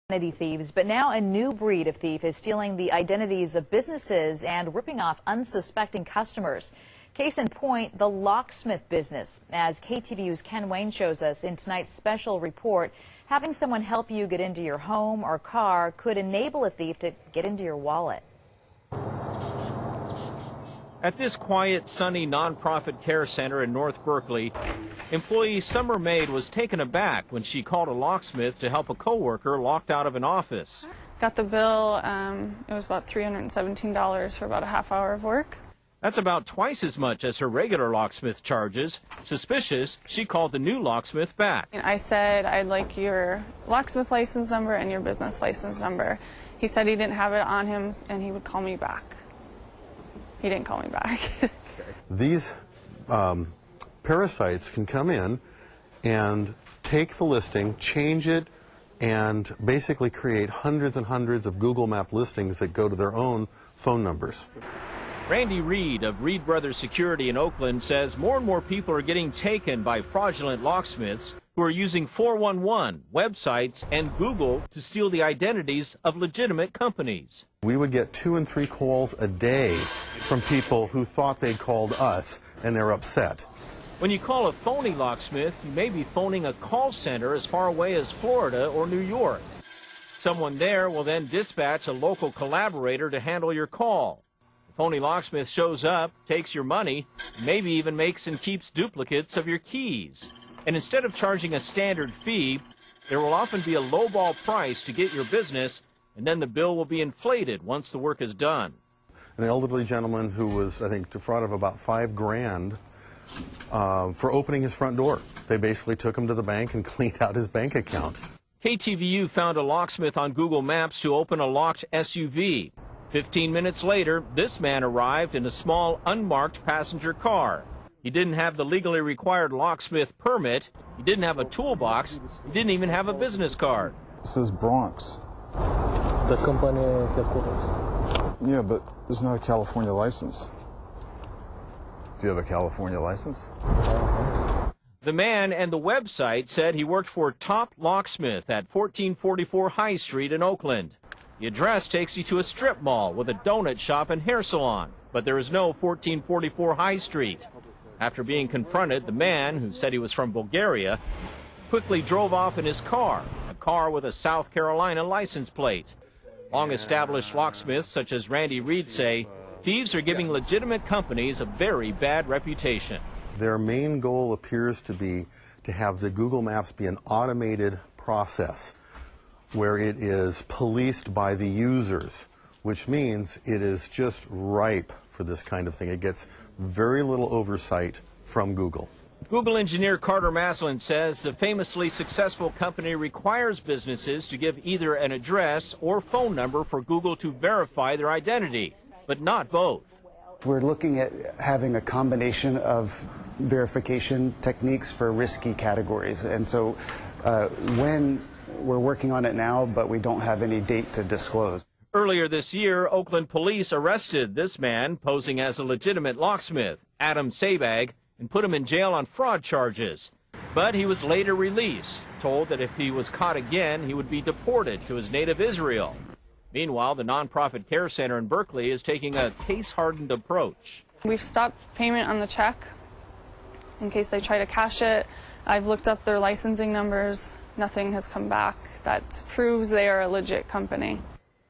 Identity thieves, but now a new breed of thief is stealing the identities of businesses and ripping off unsuspecting customers. Case in point, the locksmith business. As KTVU's Ken Wayne shows us in tonight's special report, having someone help you get into your home or car could enable a thief to get into your wallet. At this quiet, sunny nonprofit care center in North Berkeley, employee Summer Maid was taken aback when she called a locksmith to help a coworker locked out of an office. Got the bill. It was about $317 for about a half hour of work. That's about twice as much as her regular locksmith charges. Suspicious, she called the new locksmith back. I said, I'd like your locksmith license number and your business license number. He said he didn't have it on him and he would call me back. He didn't call me back. These parasites can come in and take the listing, change it, and basically create hundreds and hundreds of Google Map listings that go to their own phone numbers. Randy Reed of Reed Brothers Security in Oakland says more and more people are getting taken by fraudulent locksmiths who are using 411 websites and Google to steal the identities of legitimate companies. We would get 2 and 3 calls a day from people who thought they'd called us and they're upset. When you call a phony locksmith, you may be phoning a call center as far away as Florida or New York. Someone there will then dispatch a local collaborator to handle your call. The phony locksmith shows up, takes your money, maybe even makes and keeps duplicates of your keys. And instead of charging a standard fee, there will often be a lowball price to get your business, and then the bill will be inflated once the work is done. An elderly gentleman who was, I think, defrauded of about $5 grand for opening his front door. They basically took him to the bank and cleaned out his bank account. KTVU found a locksmith on Google Maps to open a locked SUV. 15 minutes later, this man arrived in a small, unmarked passenger car. He didn't have the legally required locksmith permit. He didn't have a toolbox. He didn't even have a business card. This is Bronx. The company headquarters. Yeah, but there's not a California license. Do you have a California license? The man and the website said he worked for Top Locksmith at 1444 High Street in Oakland. The address takes you to a strip mall with a donut shop and hair salon, but there is no 1444 High Street. After being confronted, the man, who said he was from Bulgaria, quickly drove off in his car, a car with a South Carolina license plate. Long-established locksmiths such as Randy Reed say thieves are giving legitimate companies a very bad reputation. Their main goal appears to be to have the Google Maps be an automated process where it is policed by the users, which means it is just ripe for this kind of thing. It gets very little oversight from Google. Google engineer Carter Maslin says the famously successful company requires businesses to give either an address or phone number for Google to verify their identity, but not both. We're looking at having a combination of verification techniques for risky categories, and so when we're working on it now, but we don't have any date to disclose. Earlier this year, Oakland police arrested this man posing as a legitimate locksmith, Adam Sabag, and put him in jail on fraud charges. But he was later released, told that if he was caught again, he would be deported to his native Israel. Meanwhile, the nonprofit care center in Berkeley is taking a case-hardened approach. We've stopped payment on the check in case they try to cash it. I've looked up their licensing numbers. Nothing has come back that proves they are a legit company.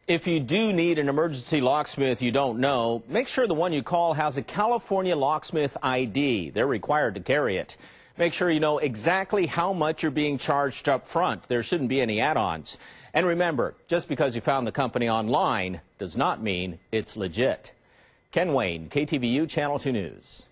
If you do need an emergency locksmith you don't know, make sure the one you call has a California locksmith ID. They're required to carry it. Make sure you know exactly how much you're being charged up front. There shouldn't be any add-ons. And remember, just because you found the company online does not mean it's legit. Ken Wayne, KTVU Channel 2 News.